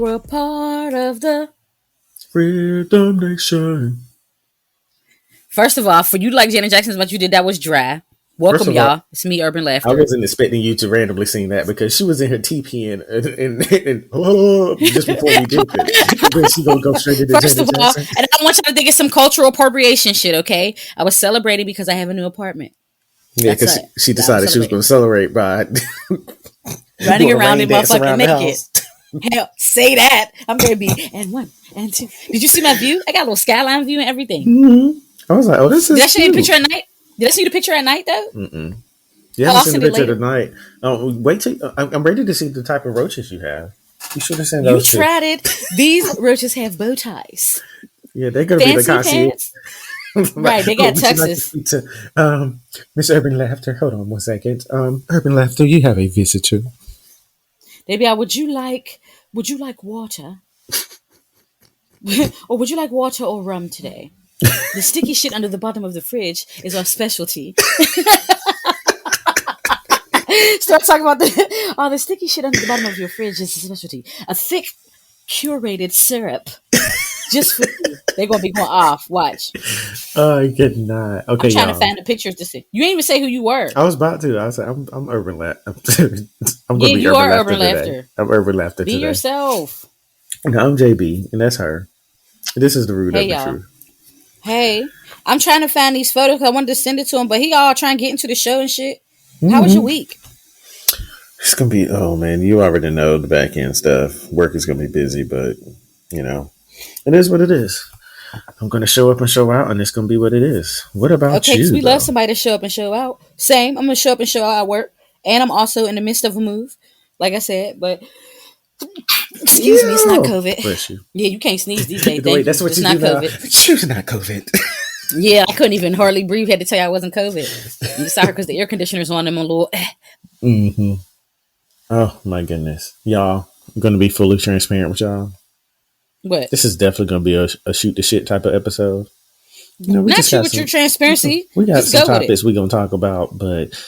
are a part of the Freedom Nation. First of all, for you to like Janet Jackson as much you did, that was dry. First Welcome, of all, y'all. It's me, Urban I Laughter. wasn't expecting you to randomly sing that because she was in her TPing and just before we did this. And then she gonna go straight into First Janet of all, Jackson. and I don't want y'all to think it's some cultural appropriation shit, okay? I was celebrating because I have a new apartment. Yeah, That's because it. she That's why I'm decided she was going to celebrate by running doing a around rain in dance motherfucking around the naked. house. Hell, say that. I'm gonna be and 1 and 2. Did you see my view? I got a little skyline view and everything. Mm-hmm. I was like, oh, this Did I is show you a cute. picture at night? Did I see the picture at night though? Mm-mm. You Oh, haven't I'll seen the send it picture later. tonight. Wait till I'm ready to see the type of roaches you have. You should have sent You those tried it. These roaches have bow ties. Yeah, they're going to be the Fancy concierge. pants. Right, they got Would you like to tuxes. speak to Miss Urban Laughter? Hold on 1 second. Urban Laughter, you have a visitor. They be like, would you like water? Or would you like water or rum today? The sticky shit under the bottom of the fridge is our specialty. Start talking about the sticky shit under the bottom of your fridge is a specialty. A thick, curated syrup. Just for you. They're going to be going off. Watch. Oh, I could not. Okay, I'm trying y'all. to find the pictures to see. You ain't even say who you were. I was about to. I was like, I'm Urban Laughter. I'm going to be you Urban are Laughter Urban today. Laughter. I'm Urban Laughter Be today. yourself. No, I'm JB, and that's her. This is the Rude Urban y'all. Truth. Hey, I'm trying to find these photos because I wanted to send it to him, but he all trying to get into the show and shit. How was your week? It's going to be, oh man, you already know the back end stuff. Work is going to be busy, but, you know, it is what it is. I'm going to show up and show out, and it's going to be what it is. What about you? Okay, because we love somebody to show up and show out. Same. I'm going to show up and show out at work. And I'm also in the midst of a move, like I said, but excuse me, it's not COVID. Bless you. Yeah, you can't sneeze these days. Wait, that's what it's you not do now. COVID. It's not COVID. Yeah, I couldn't even hardly breathe. Had to tell you I wasn't COVID. I'm sorry because the air conditioner's on them a little. Mm-hmm. Oh my goodness, y'all! I'm going to be fully transparent with y'all. What? This is definitely going to be a shoot the shit type of episode. You know, not you with your transparency. We got some topics we're going to talk about, but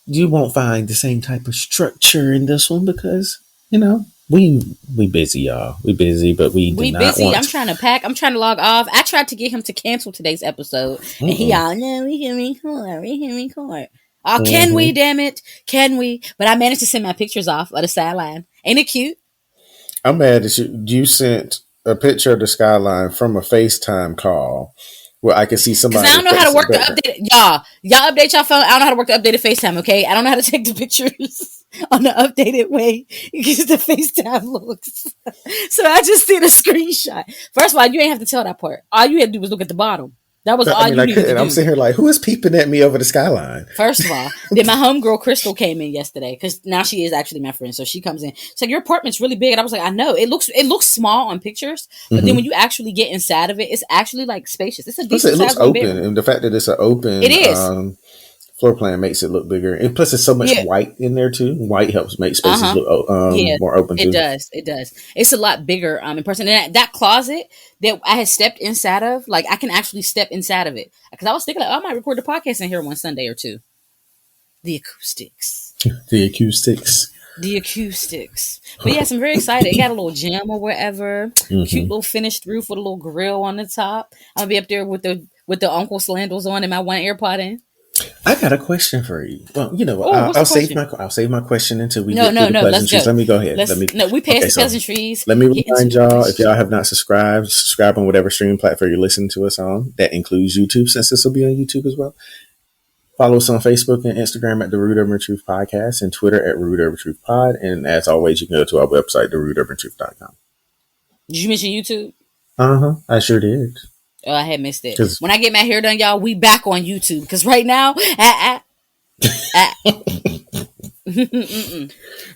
you won't find the same type of structure in this one because, you know, we busy, y'all. We busy, but we busy. I'm trying to pack. I'm trying to log off. I tried to get him to cancel today's episode, and he all, no, we can record. Oh, can we? Damn it, can we? But I managed to send my pictures off of the sideline. Ain't it cute? I'm mad that you sent a picture of the skyline from a FaceTime call where I can see somebody. Because I don't know how to work the updated. Y'all update y'all phone. I don't know how to work the updated FaceTime. Okay, I don't know how to take the pictures on the updated way because the FaceTime looks. So I just did a screenshot. First of all, you ain't have to tell that part. All you had to do was look at the bottom. That was all you needed to do. I'm sitting here like, who is peeping at me over the skyline? First of all, then my homegirl Crystal came in yesterday because now she is actually my friend. So she comes in. She's like, your apartment's really big. And I was like, I know. It looks small on pictures, but then when you actually get inside of it, it's actually like spacious. It's a decent size. It looks open, and the fact that it's an open, it is. Floor plan makes it look bigger, and plus there's so much white in there too. White helps make spaces look more open too. It does. It's a lot bigger in person. And that closet that I had stepped inside of, like I can actually step inside of it because I was thinking like, I might record the podcast in here one Sunday or two. The acoustics. The acoustics. But yes, I'm very excited. It got a little gym or whatever. Cute little finished roof with a little grill on the top. I'll be up there with the Uncle Slandals on and my one AirPod in. I got a question for you. Well, you know what? I'll save my question until we get to the pleasantries. Let me go ahead. We passed the pleasantries. Let me remind y'all, if y'all have not subscribe on whatever streaming platform you're listening to us on. That includes YouTube, since this will be on YouTube as well. Follow us on Facebook and Instagram at The Rude Urban Truth Podcast and Twitter at Rude Urban Truth Pod. And as always, you can go to our website, TheRudeUrbanTruth.com. Did you mention YouTube? I sure did. Oh, I had missed it. When I get my hair done, y'all, we back on YouTube. Because right now,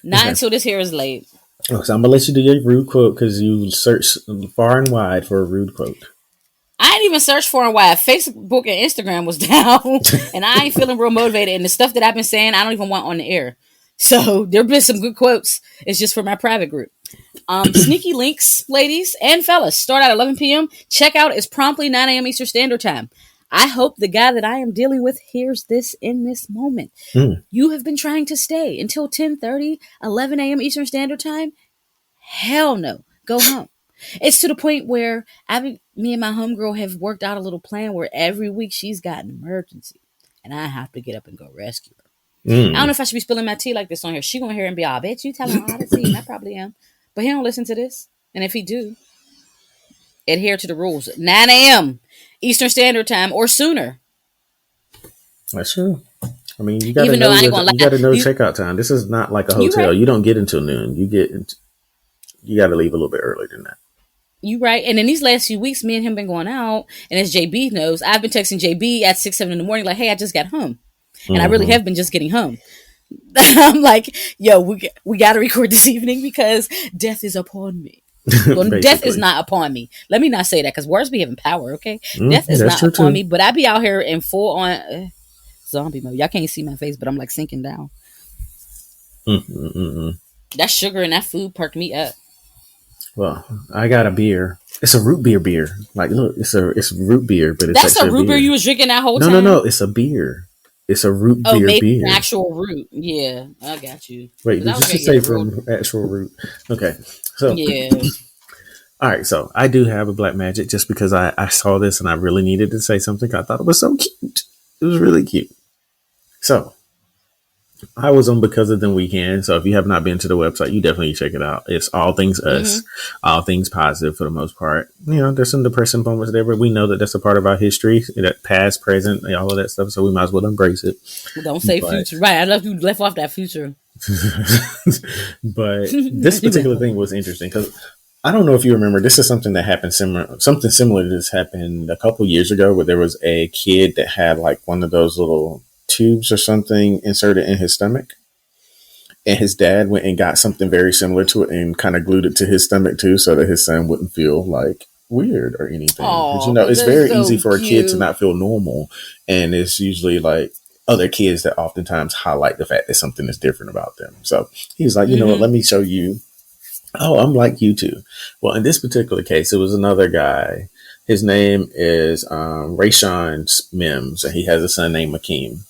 not until this hair is laid. Oh, so I'm going to let you do your rude quote because you searched far and wide for a rude quote. I didn't even search far and wide. Facebook and Instagram was down. And I ain't feeling real motivated. And the stuff that I've been saying, I don't even want on the air. So there have been some good quotes. It's just for my private group. Sneaky links, ladies and fellas, start at 11 p.m. Checkout is promptly 9 a.m. Eastern Standard Time. I hope the guy that I am dealing with hears this in this moment. You have been trying to stay until 10:30, 11 a.m. Eastern Standard Time? Hell no. Go home. It's to the point where me and my homegirl have worked out a little plan where every week she's got an emergency, and I have to get up and go rescue her. I don't know if I should be spilling my tea like this on here. She gonna hear and be, I bet you telling all the tea, and I probably am. But he don't listen to this. And if he do, adhere to the rules. 9 a.m. Eastern Standard Time or sooner. That's true. I mean, you gotta know checkout time. This is not like a hotel. You don't get until noon. You gotta leave a little bit earlier than that. You right. And in these last few weeks, me and him been going out, and as JB knows, I've been texting JB at 6, 7 in the morning, like, hey, I just got home. And I really have been just getting home. I'm like, yo, we got to record this evening because death is upon me. Well, death is not upon me. Let me not say that because words be having power, okay? Death is not upon me, but I be out here in full on zombie mode. Y'all can't see my face, but I'm like sinking down. That sugar and that food perked me up. Well, I got a beer. It's a root beer. Like, look, it's root beer, but it's that's a root beer you was drinking that whole time. No, it's a beer. It's a root beer. Maybe an actual root. Yeah, I got you. Wait, did you say from actual root? Okay, so yeah. All right, so I do have a Black Magic just because I saw this and I really needed to say something. I thought it was so cute. It was really cute. So I was on Because of Them weekend. So if you have not been to the website, you definitely check it out. It's all things us, all things positive for the most part. You know, there's some depressing moments there, but we know that that's a part of our history, that past, present, all of that stuff. So we might as well embrace it. Don't say future. Right. I love you left off that future. But this particular thing was interesting because I don't know if you remember, this is something that happened something similar to this happened a couple years ago where there was a kid that had like one of those little tubes or something inserted in his stomach, and his dad went and got something very similar to it and kind of glued it to his stomach too, so that his son wouldn't feel like weird or anything. Because it's very easy for a kid to not feel normal, and it's usually like other kids that oftentimes highlight the fact that something is different about them. So he was like, you know what, let me show you. Oh, I'm like you too. Well, in this particular case, it was another guy. His name is Rayshawn Mims, and he has a son named Akeem.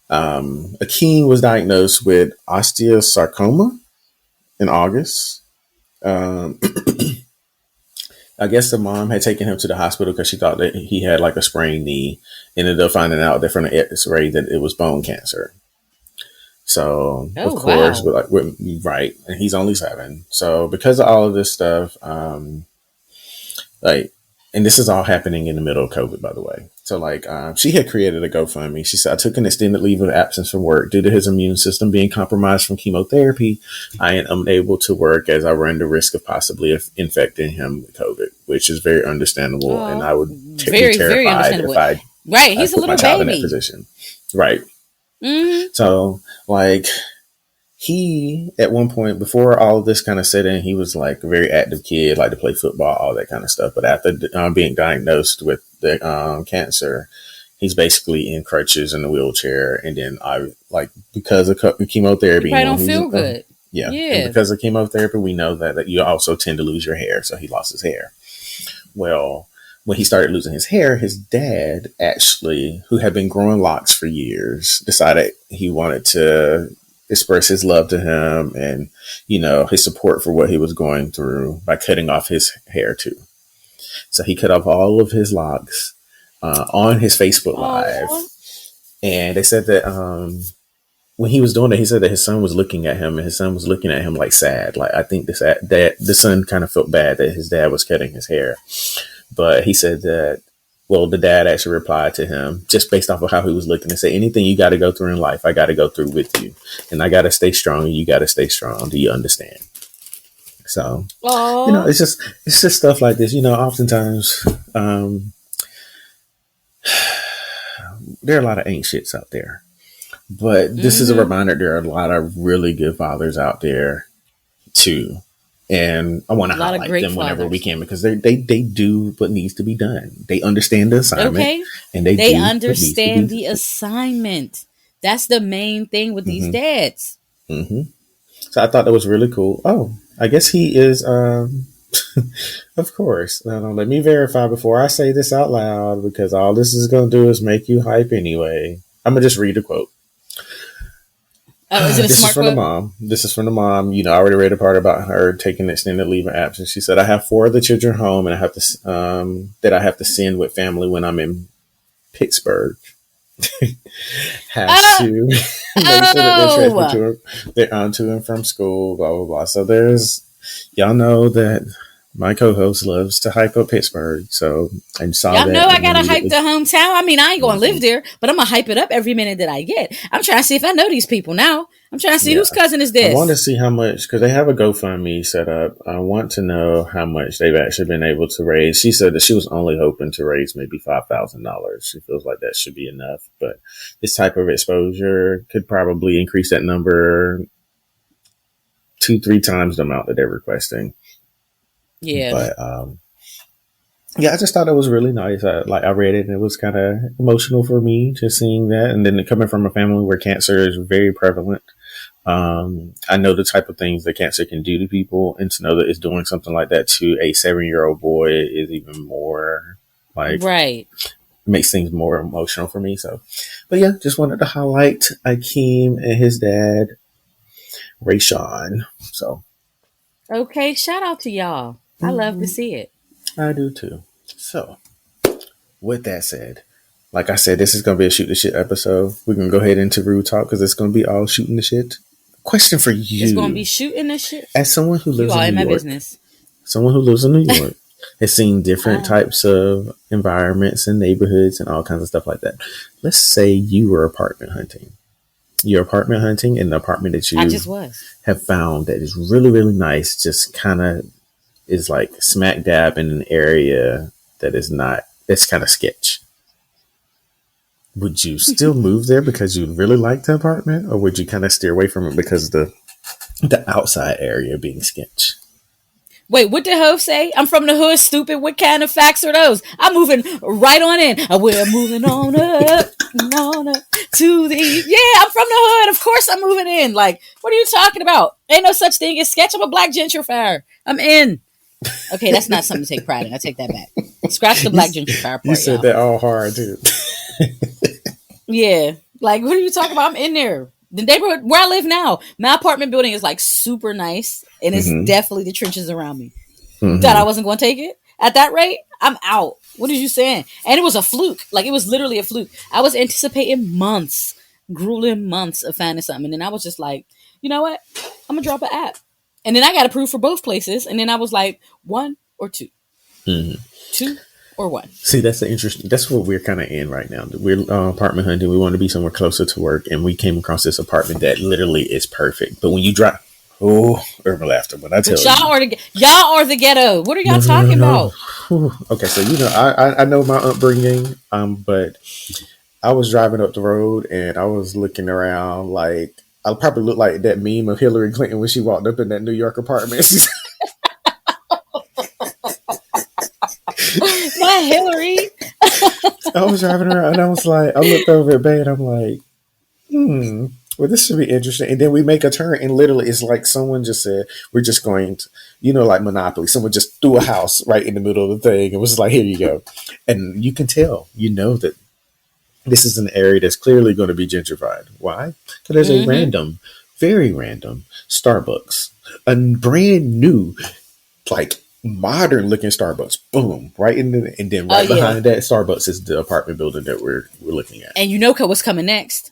Akeem was diagnosed with osteosarcoma in August. I guess the mom had taken him to the hospital because she thought that he had like a sprained knee. Ended up finding out that from the X-ray that it was bone cancer. So of course, but right, and he's only 7. So because of all of this stuff, and this is all happening in the middle of COVID, by the way. So she had created a GoFundMe. She said, I took an extended leave of absence from work due to his immune system being compromised from chemotherapy. I am unable to work as I run the risk of possibly infecting him with COVID, which is very understandable. And I would be terrified if I he's put a little my child baby in that position. Right. So he, at one point, before all of this kind of set in, he was like a very active kid, like to play football, all that kind of stuff. But after being diagnosed with the cancer, he's basically in crutches in a wheelchair. And then because of chemotherapy, I don't feel good. Yeah. And because of chemotherapy, we know that you also tend to lose your hair. So he lost his hair. Well, when he started losing his hair, his dad actually, who had been growing locks for years, decided he wanted to express his love to him and, his support for what he was going through by cutting off his hair too. So he cut off all of his locks on his Facebook Live. And they said that when he was doing it, he said that his son was looking at him, and his son was looking at him like sad. Like, I think the son kind of felt bad that his dad was cutting his hair. But he said that, the dad actually replied to him just based off of how he was looking and said, anything you got to go through in life, I got to go through with you. And I got to stay strong, and you got to stay strong. Do you understand? So, it's just stuff like this. Oftentimes there are a lot of ain't shits out there. But this is a reminder there are a lot of really good fathers out there too. And I want to highlight them whenever we can because they do what needs to be done. They understand the assignment. And they understand the assignment. That's the main thing with these dads. So I thought that was really cool. Oh, I guess he is, of course. Let me verify before I say this out loud because all this is going to do is make you hype anyway. I'm going to just read the quote. Oh, is it a This is smart from the quote? mom. This is from the mom. I already read a part about her taking extended leave of absence. She said, "I have four of the children home, and I have to that I have to send with family when I'm in Pittsburgh. Have Oh, to make sure that they're transferred oh, they're on to and from school. Blah blah blah." So there's y'all know that my co-host loves to hype up Pittsburgh. So I saw y'all know that I and gotta hype immediately. the hometown. I mean, I ain't gonna live Mhm. there, but I'm gonna hype it up every minute that I get. I'm trying to see if I know these people now. I'm trying to see whose Yeah. cousin is I want to this. see how much, because they have a GoFundMe set up. I want to know how much they've actually been able to raise. She said that she was only hoping to raise maybe $5,000. She feels like that should be enough, but this type of exposure could probably increase that number two, three times the amount that they're requesting. Yeah. But yeah, I just thought it was really nice. I read it and it was kind of emotional for me just seeing that, and then coming from a family where cancer is very prevalent. I know the type of things that cancer can do to people, and to know that it's doing something like that to a 7-year-old boy is even more like Right. makes things more emotional for me. So, but yeah, just wanted to highlight Akeem and his dad, Rayshawn. So Okay. Shout out to y'all. I love to mhm, see it. I do too. So, with that said, like I said, this is going to be a shoot the shit episode. We're going to go ahead into rude talk because it's going to be all shooting the shit. Question for It's gonna be you, shooting the shit. as someone who You lives all in New in my York. business. Someone who lives in New York has seen different Uh, types of environments and neighborhoods and all kinds of stuff like that. Let's say you were apartment hunting. You're apartment hunting in the apartment that I you just was. have found that is really, really nice, just kind of is like smack dab in an area that is not, it's kind of sketch. Would you still move there because you really like the apartment, or would you kind of steer away from it because of the outside area being sketch? Wait, what did Hove say? I'm from the hood, stupid. What kind of facts are those? I'm moving right on in. We're moving on up to the. Yeah, I'm from the hood. Of course I'm moving in. Like, what are you talking about? Ain't no such thing as sketch. I'm a black gentrifier. I'm in. Okay, that's not something to take pride in. I take that back. Scratch the you, black gentrifier you part, said y'all. that all hard too. Yeah. Like, what are you talking about? I'm in there. The neighborhood where I live now, my apartment building is like super nice, and it's Mm-hmm. definitely the trenches around me. You thought I Mm-hmm. wasn't going to take it? At that rate, I'm out. What are you saying? And it was a fluke. Like, it was literally a fluke. I was anticipating months, grueling months of finding something. And then I was just like, you know what? I'm going to drop an app. And then I got approved for both places. And then I was like, one or two. Mm-hmm. Two or one. See, that's the interesting. That's what we're kind of in right now. We're apartment hunting. We want to be somewhere closer to work, and we came across this apartment that literally is perfect. But when you drive, oh, urban laughter. When I But tell you, y'all are the ghetto. What are no, y'all no, no, talking no. about? Whew. Okay, so I know my upbringing. But I was driving up the road and I was looking around like I probably looked like that meme of Hillary Clinton when she walked up in that New York apartment. Not Hillary. I was driving around and I was like, I looked over at Bay and I'm like, well, this should be interesting. And then we make a turn, and literally, it's like someone just said, "We're just going to, like Monopoly." Someone just threw a house right in the middle of the thing. It was like, "Here you go," and you can tell, that this is an area that's clearly going to be gentrified. Why? Because there's a Mm-hmm. random, very random Starbucks, a brand new, like modern looking Starbucks. Boom, right in the, and then Oh, right yeah. behind that Starbucks is the apartment building that we're looking at. And you know what's coming next?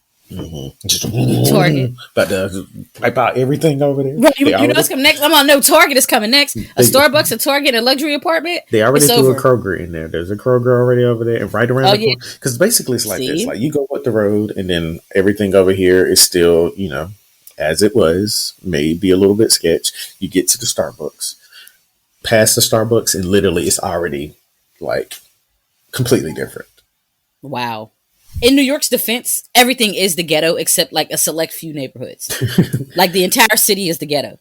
Just Target. about to wipe out everything over there. Right, They you know already what's coming next? I'm on no Target is coming next. A they, Starbucks, a Target, a luxury apartment. they already It's threw a over. Kroger in there. There's a Kroger already over there, and right around Oh the yeah. corner. Because basically, it's like this: See? like you go up the road, and then everything over here is still, as it was, maybe a little bit sketch. You get to the Starbucks, past the Starbucks, and literally, it's already like completely different. Wow. In New York's defense, everything is the ghetto except like a select few neighborhoods. Like the entire city is the ghetto.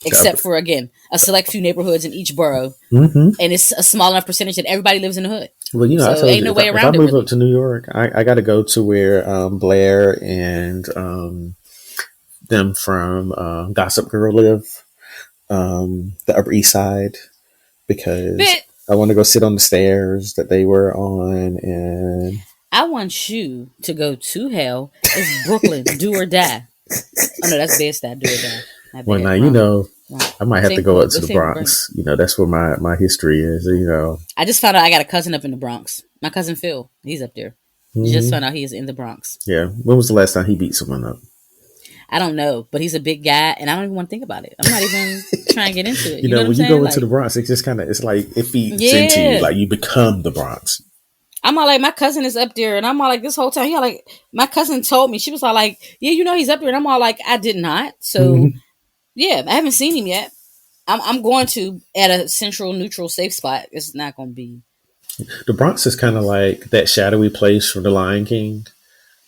Except for again, a select few neighborhoods in each borough. Mm-hmm. And it's a small enough percentage that everybody lives in the hood. Well, I So told ain't you no way if I around it move up really. to New York, I got to go to where Blair and them from Gossip Girl live, the Upper East Side, because But I want to go sit on the stairs that they were on, and I want you to go to hell. It's Brooklyn, do or die. Oh no, that's Bed-Stuy. Do it down. Well, now, I might have to go up to the Bronx. That's where my history is, I just found out I got a cousin up in the Bronx. My cousin Phil, he's up there. Mm-hmm. Just found out he is in the Bronx. Yeah. When was the last time he beat someone up? I don't know, but he's a big guy, and I don't even want to think about it. I'm not even trying to get into it. You know when you go into the Bronx, it's just it's like it feeds into you, like you become the Bronx. I'm all like, my cousin is up there, and I'm all like, this whole time, my cousin told me, she was all like, yeah, he's up there, and I'm all like, I did not. So, yeah, I haven't seen him yet. I'm going to at a central, neutral, safe spot. It's not going to be. The Bronx is kind of like that shadowy place from The Lion King.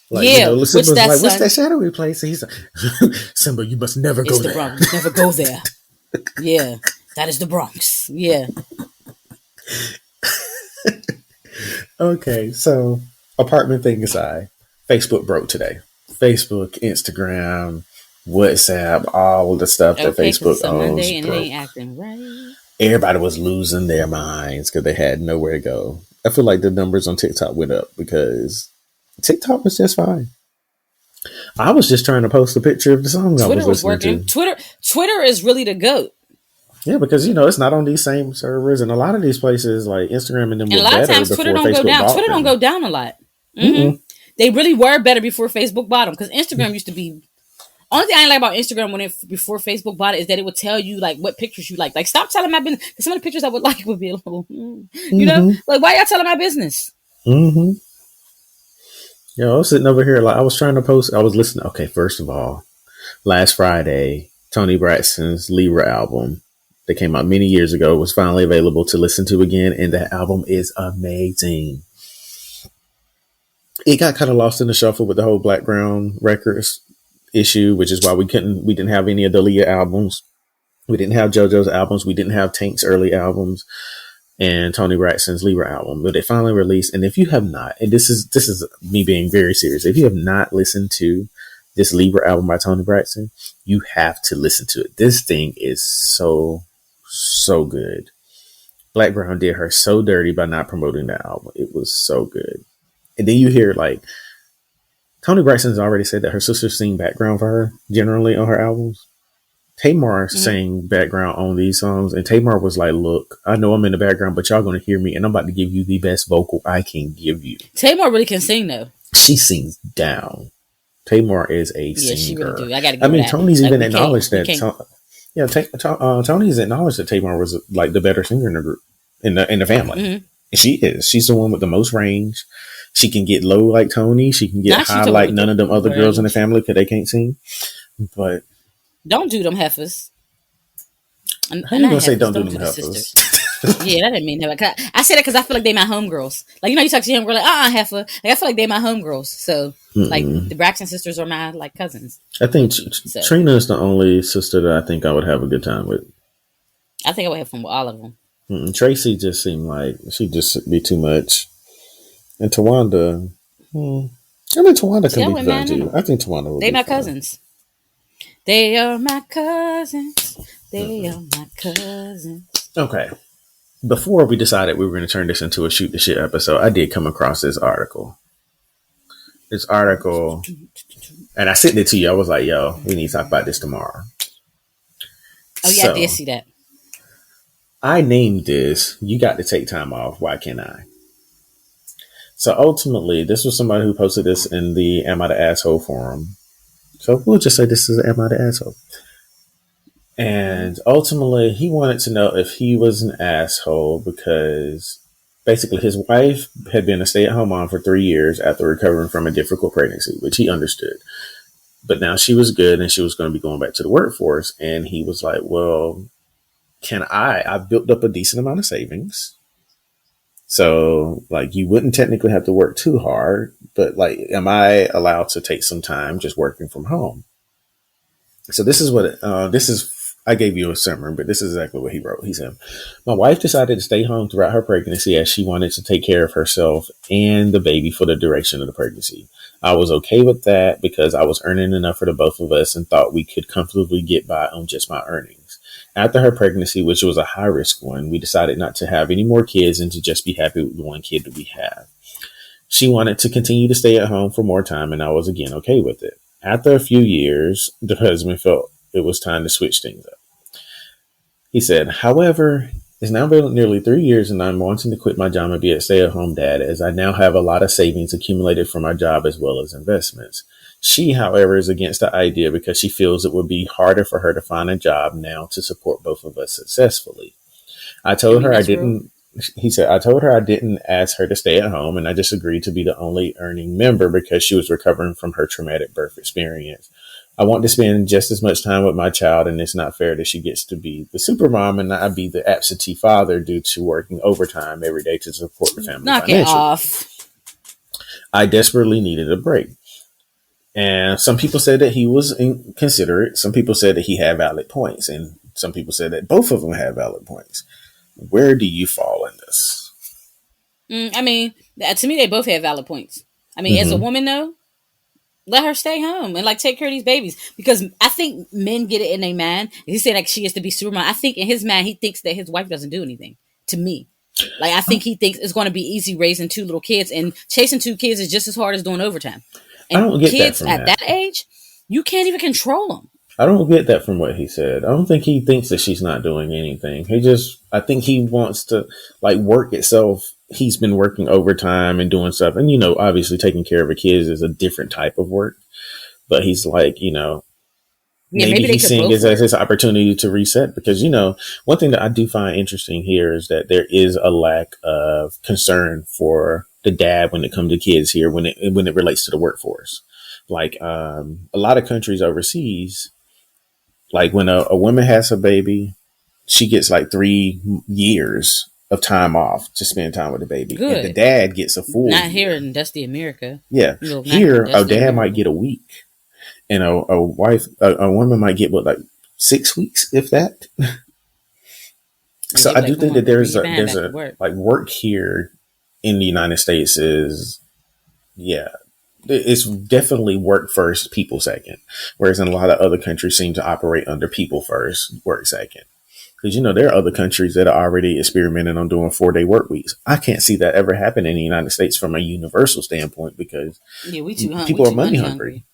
Like, Simba's what's that shadowy place? And he's like, Simba, you must never go there. The Bronx. Never go there. Yeah, that is the Bronx. Yeah. Okay, so apartment thing aside, Facebook broke today. Facebook, Instagram, WhatsApp, all of the stuff that Facebook owns. Monday and it ain't acting right. Everybody was losing their minds because they had nowhere to go. I feel like the numbers on TikTok went up because TikTok was just fine. I was just trying to post a picture of the song I was listening to. Twitter is really the GOAT. Yeah, because it's not on these same servers, and a lot of these places like Instagram and them. And a lot of times Twitter don't go down. Twitter don't go down a lot. Mm-hmm. They really were better before Facebook bought them, because Instagram used to be. Only thing I ain't like about Instagram before Facebook bought it is that it would tell you like what pictures you like. Like, stop telling my business, because some of the pictures I would like would be a little, like, why y'all telling my business? Mm-hmm. Yeah, I was sitting over here, like, I was trying to post. I was listening. Okay, first of all, last Friday, Toni Braxton's Libra album that came out many years ago was finally available to listen to again, and that album is amazing. It got kind of lost in the shuffle with the whole Black Ground Records issue, which is why we didn't have any of the Leah albums. We didn't have JoJo's albums. We didn't have Tank's early albums and Toni Braxton's Libra album, but they finally released. And if you have not, and this is me being very serious, if you have not listened to this Libra album by Toni Braxton, you have to listen to it. This thing is so good. Black Brown did her so dirty by not promoting that album. It was so good. And then you hear, like, Toni Braxton's already said that her sisters sing background for her generally on her albums. Tamar sang background on these songs, and Tamar was like, look, I know I'm in the background, but y'all going to hear me, and I'm about to give you the best vocal I can give you. Tamar really can sing, though. She sings down. Tamar is a singer. She really do. I gotta give her that. Tony's even acknowledged that. Tony's acknowledged that Tamar was like the better singer in the group, in the family. Mm-hmm. And she is. She's the one with the most range. She can get low like Tony. She can get high like none of them other girls in the family because they can't sing. But don't do them heifers. How you gonna say don't do them heifers? Yeah, that didn't mean heifer. I say that because I feel like they my homegirls. Like, you talk to your homegirl like, heifer. Like, I feel like they my homegirls. So, like, the Braxton sisters are my, like, cousins. I think Trina is the only sister that I think I would have a good time with. I think I would have fun with all of them. Tracy just seemed like she'd just be too much. And Tawanda, Tawanda can be fun too. I think Tawanda would be my fun. cousins. They are my cousins. They are my cousins. Okay. Before we decided we were going to turn this into a shoot the shit episode, I did come across this article. And I sent it to you. I was like, yo, we need to talk about this tomorrow. Oh, yeah, I did see that. I named this, You Got to Take Time Off, Why Can't I? So ultimately, this was somebody who posted this in the Am I the Asshole forum. So we'll just say this is Am I the Asshole? And ultimately, he wanted to know if he was an asshole because basically his wife had been a stay-at-home mom for 3 years after recovering from a difficult pregnancy, which he understood. But now she was good and she was going to be going back to the workforce. And he was like, well, I've built up a decent amount of savings. So, like, you wouldn't technically have to work too hard, but, like, am I allowed to take some time just working from home? So this is what, I gave you a summary, but this is exactly what he wrote. He said, my wife decided to stay home throughout her pregnancy as she wanted to take care of herself and the baby for the duration of the pregnancy. I was okay with that because I was earning enough for the both of us and thought we could comfortably get by on just my earnings. After her pregnancy, which was a high-risk one, we decided not to have any more kids and to just be happy with the one kid that we have. She wanted to continue to stay at home for more time, and I was again okay with it. After a few years, the husband felt it was time to switch things up. He said, however, it's now been nearly 3 years and I'm wanting to quit my job and be a stay-at-home dad as I now have a lot of savings accumulated from my job as well as investments. She, however, is against the idea because she feels it would be harder for her to find a job now to support both of us successfully. I told her I didn't. He said, I told her I didn't ask her to stay at home and I just agreed to be the only earning member because she was recovering from her traumatic birth experience. I want to spend just as much time with my child and it's not fair that she gets to be the super mom and not be the absentee father due to working overtime every day to support the family financially. Knock it off. I desperately needed a break. And some people said that he was inconsiderate. Some people said that he had valid points. And some people said that both of them had valid points. Where do you fall in this? I mean, to me, they both have valid points. I mean, as a woman, though, let her stay home and like take care of these babies. Because I think men get it in their mind. He said like she has to be supermom. I think in his mind, he thinks that his wife doesn't do anything. To me, like I think he thinks it's going to be easy raising 2 little kids, and chasing 2 kids is just as hard as doing overtime. And I don't get kids that from at that age, you can't even control them. I don't get that from what he said. I don't think he thinks that she's not doing anything. I think he wants to like work itself. He's been working overtime and doing stuff. And, obviously taking care of a kid is a different type of work. But he's like, maybe he's seeing it as his opportunity to reset because, one thing that I do find interesting here is that there is a lack of concern for the dad when it comes to kids here, when it relates to the workforce. Like a lot of countries overseas, like when a woman has a baby, she gets like 3 years of time off to spend time with the baby. Good. And the dad gets a full Not here in Dusty America. Yeah. Here, a dad might get a week. And a woman might get like 6 weeks, if that. So I do think that there's like work here in the United States is, it's definitely work first, people second. Whereas in a lot of other countries seem to operate under people first, work second. Because, there are other countries that are already experimenting on doing 4-day work weeks. I can't see that ever happen in the United States from a universal standpoint because people are money hungry.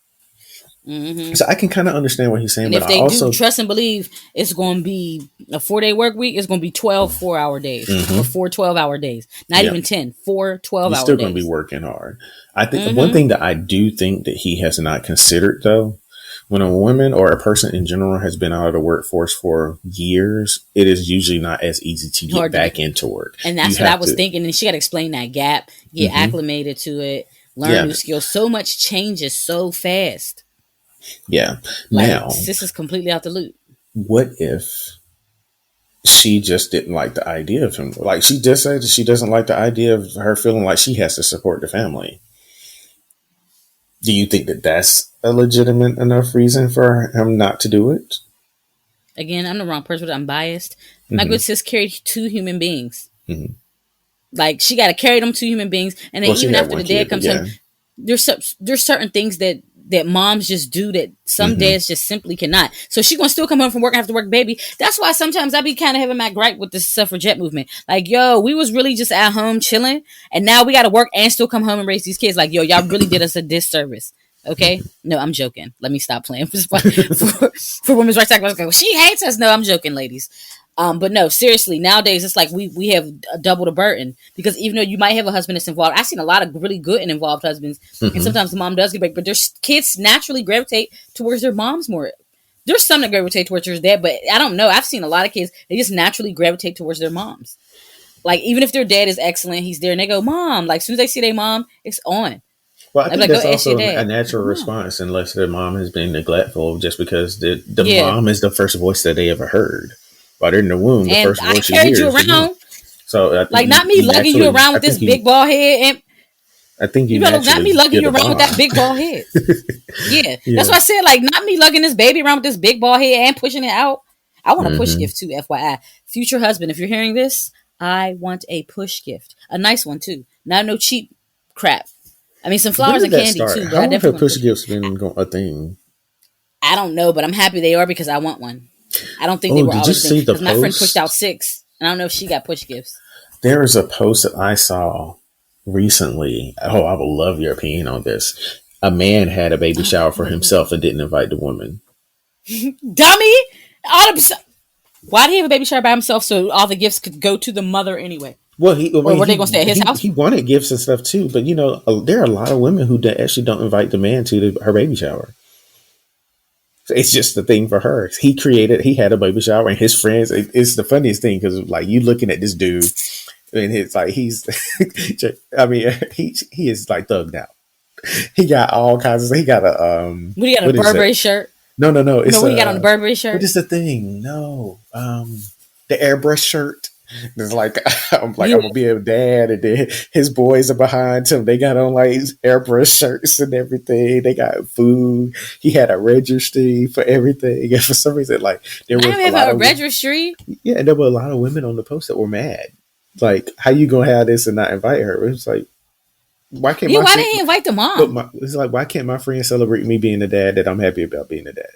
Mm-hmm. So I can kind of understand what he's saying. And but if they also do trust and believe it's going to be a 4-day work week, it's going to be 12 4-hour days or 4 12-hour days. Not even 10, 4 12-hour days. He's still going to be working hard. I think one thing that I do think that he has not considered, though, when a woman or a person in general has been out of the workforce for years, it is usually not as easy to get back into work. And that's what I was thinking. And she got to explain that gap, get acclimated to it, learn new skills. So much changes so fast. Yeah. Like, now, this is completely out the loop. What if she just didn't like the idea of him? Like she just said that she doesn't like the idea of her feeling like she has to support the family. Do you think that that's a legitimate enough reason for him not to do it? Again, I'm the wrong person. I'm biased. My good sis carried 2 human beings. Mm-hmm. Like she got to carry them 2 human beings, and then even after the dad comes home, there's certain things that moms just do that some dads just simply cannot. So she's gonna still come home from work and have to work baby. That's why sometimes I be kind of having my gripe with the suffragette movement. Like, yo, we was really just at home chilling, and now we got to work and still come home and raise these kids. Like, yo, y'all really did us a disservice. Okay, no, I'm joking. Let me stop playing for women's rights activists. She hates us. No, I'm joking, ladies. But no, seriously, nowadays it's like we have double the burden because even though you might have a husband that's involved, I've seen a lot of really good and involved husbands, and sometimes the mom does get break, but their kids naturally gravitate towards their moms more. There's some that gravitate towards their dad, but I don't know. I've seen a lot of kids, they just naturally gravitate towards their moms. Like even if their dad is excellent, he's there and they go, Mom. Like as soon as they see their mom, it's on. Well, I think that's also a natural response unless their mom has been neglectful just because the mom is the first voice that they ever heard. While they're in the womb, the first voice you hear is the mom. So like not me lugging you around with this big bald head, and I think you know not me lugging you around with that big bald head. Yeah, that's what I said. Like not me lugging this baby around with this big bald head and pushing it out. I want a push gift too, FYI. Future husband, if you're hearing this, I want a push gift, a nice one too, not no cheap crap. I mean, some flowers and candy too. How long have push gifts been a thing? I don't know, but I'm happy they are because I want one. I don't think they were always things because my friend pushed out 6, and I don't know if she got push gifts. There is a post that I saw recently. Oh, I would love your opinion on this. A man had a baby shower for Oh, himself and didn't invite the woman. dummy! Why did he have a baby shower by himself so all the gifts could go to the mother anyway? Well, Or were they going to stay at his house? He wanted gifts and stuff too, but there are a lot of women who actually don't invite the man to her baby shower. It's just the thing for her. He had a baby shower, and his friends. It's the funniest thing because like you looking at this dude, and it's like he's. I mean, he is like thugged out. He got all kinds of. He got a What, he got a Burberry shirt? No. It's what he got on the Burberry shirt? What is the thing? No, the airbrush shirt. It's like I'm gonna be a dad, and then his boys are behind him. They got on like airbrush shirts and everything. They got food. He had a registry for everything, and for some reason, like there was a registry. Yeah, and there were a lot of women on the post that were mad. Like, how you gonna have this and not invite her? It was like, why can't? Why didn't he invite the mom? It's like, why can't my friend celebrate me being a dad that I'm happy about being a dad?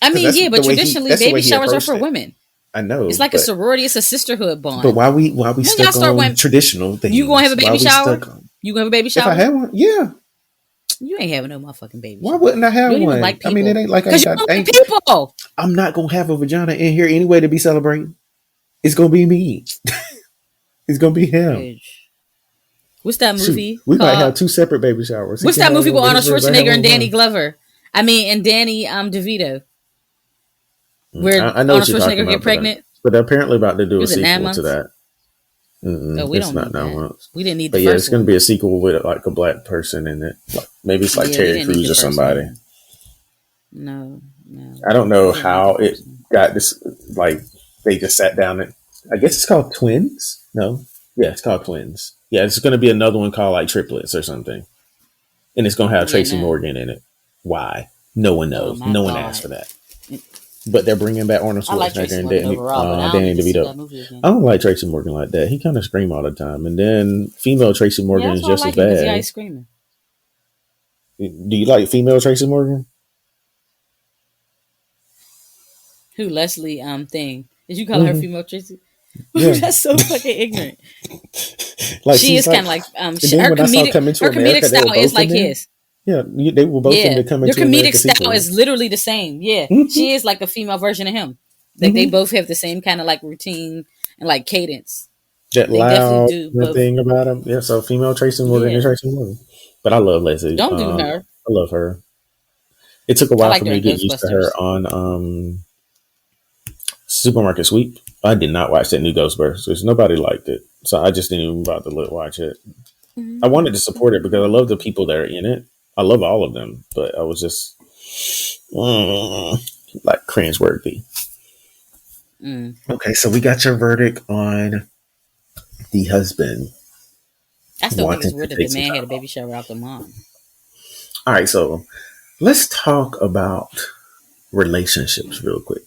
I mean, yeah, but traditionally, baby showers are for women. I know. It's like a sorority. It's a sisterhood bond. But why we stuck on traditional things? You gonna have a baby shower? You gonna have a baby shower? If I had one, yeah. You ain't having no motherfucking baby shower. Why wouldn't I have one? Like I mean, it ain't like I got people. I'm not gonna have a vagina in here anyway to be celebrating. It's gonna be me. It's gonna be him. What's that movie? Shoot, we might have two separate baby showers. What's that movie with Arnold Schwarzenegger and Danny Glover? And Danny DeVito. Where Arnold Schwarzenegger get pregnant. But they're apparently about to do a sequel to that. We don't need that. We didn't need the first one. It's going to be a sequel with like a black person in it. Like, maybe it's like Terry Crews or somebody. No. I don't know how it got this. Like, they just sat down and I guess it's called Twins. No, yeah, it's called Twins. Yeah, it's going to be another one called like Triplets or something, and it's going to have Tracy Morgan in it. Why? No one knows. No one asked for that. But they're bringing back Arnold Schwarzenegger and Danny DeVito. I don't like Tracy Morgan like that. He kind of screams all the time, and then female Tracy Morgan is just as bad. He's screaming. Do you like female Tracy Morgan? Who, Leslie thing? Did you call her female Tracy? Yeah. That's so fucking ignorant. Like, she is kind of like her comedic style is like his. Yeah, they were both in the Coming to America. Their comedic style sequel. is literally the same. Yeah, she is like a female version of him. Like they both have the same kind of like routine and like cadence. That they loud thing about him. Yeah, so female Tracy Morgan and Tracy Morgan. But I love Leslie. Don't do her. I love her. It took a while for me to get used to her on Supermarket Sweep. I did not watch that new Ghostbusters. Nobody liked it. So I just didn't even bother to watch it. Mm-hmm. I wanted to support it because I love the people that are in it. I love all of them, but I was just like cringeworthy. Okay, so we got your verdict on the husband. I still think it's weird that the man had a baby shower without the mom. All right, so let's talk about relationships real quick.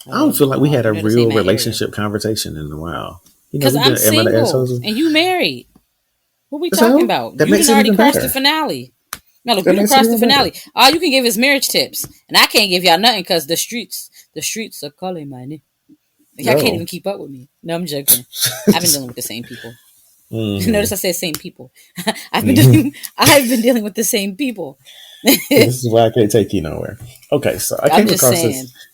I don't feel like we had a real relationship conversation in a while. Because I'm single and you married. What are we talking about? You didn't already cross the finale. No, look, we didn't cross the finale. All you can give is marriage tips. And I can't give y'all nothing because the streets are calling my name. Y'all can't even keep up with me. No, I'm joking. I've been dealing with the same people. Notice I said same people. I've been dealing with the same people. This is why I can't take you nowhere. Okay, so I came across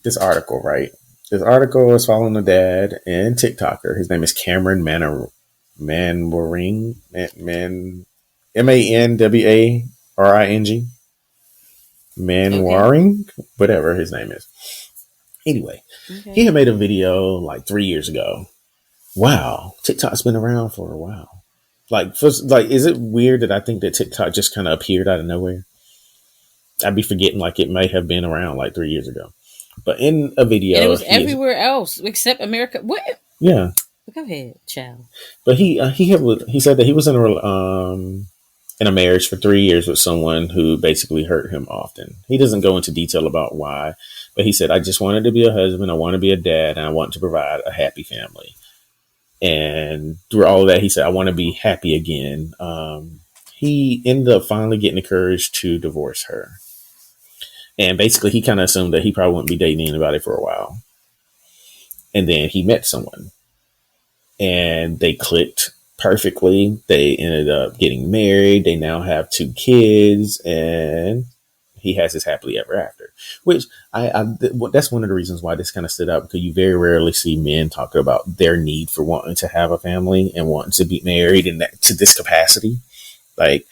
this article, right? This article is following a dad and TikToker. His name is Cameron Manwaring, MANWARING, Manwaring, whatever his name is. Anyway, he had made a video like 3 years ago. Wow, TikTok's been around for a while. Is it weird that I think that TikTok just kind of appeared out of nowhere? I'd be forgetting like it may have been around like 3 years ago. But in a video, and it was everywhere else except America. What? Yeah. Go ahead, child. But he said that he was in a marriage for 3 years with someone who basically hurt him often. He doesn't go into detail about why, but he said, "I just wanted to be a husband. I want to be a dad, and I want to provide a happy family." And through all of that, he said, "I want to be happy again." He ended up finally getting the courage to divorce her. And basically, he kind of assumed that he probably wouldn't be dating anybody for a while. And then he met someone. And they clicked perfectly. They ended up getting married. They now have 2 kids, and he has his happily ever after. Which that's one of the reasons why this kind of stood out, because you very rarely see men talk about their need for wanting to have a family and wanting to be married in that, to this capacity. Like,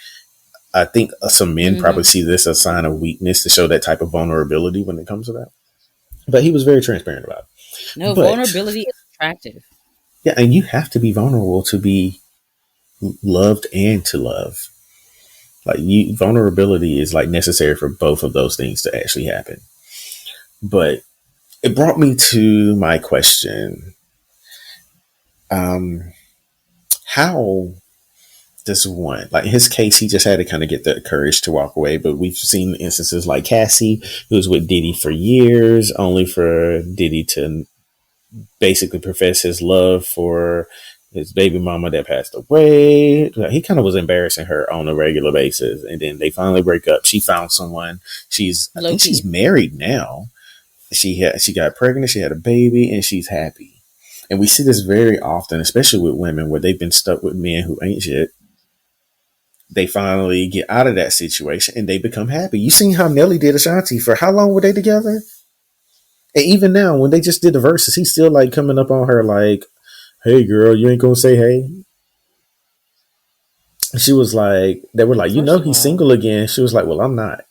I think some men probably see this as a sign of weakness to show that type of vulnerability when it comes to that. But he was very transparent about it. No, vulnerability is attractive. Yeah, and you have to be vulnerable to be loved and to love. Like, vulnerability is like necessary for both of those things to actually happen. But it brought me to my question. How does one, like in his case, he just had to kind of get the courage to walk away. But we've seen instances like Cassie, who was with Diddy for years, only for Diddy to basically profess his love for his baby mama that passed away. He kind of was embarrassing her on a regular basis. And then they finally break up. She found someone. I think she's married now. She got pregnant. She had a baby, and she's happy. And we see this very often, especially with women, where they've been stuck with men who ain't shit. They finally get out of that situation and they become happy. You seen how Nelly did Ashanti? For how long were they together? And even now, when they just did the verses, he's still like coming up on her like, "Hey girl, you ain't gonna say hey?" She was like, they were like, he's single again. She was like, "Well, I'm not."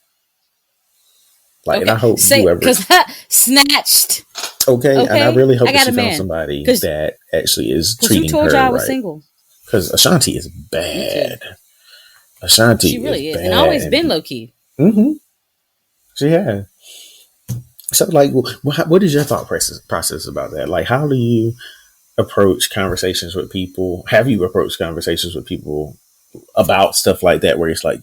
Like, okay. And I hope whoever snatched. Okay, and I really hope that she found somebody that actually is treating her right. Who told you I was single? Because Ashanti is bad. Ashanti, she really is, and always been low key. She has. So, like, what is your thought process about that? Like, how do you approach conversations with people? Have you approached conversations with people about stuff like that, where it's like,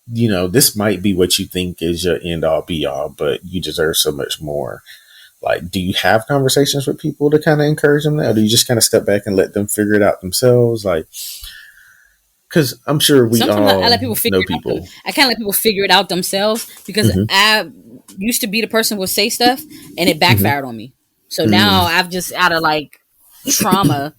this might be what you think is your end all be all, but you deserve so much more. Like, do you have conversations with people to kind of encourage them that, or do you just kind of step back and let them figure it out themselves? Like, because I'm sure sometimes I let people figure it out. I kind of let people figure it out themselves, because I used to be the person who would say stuff and it backfired on me. So now I've just, out of like trauma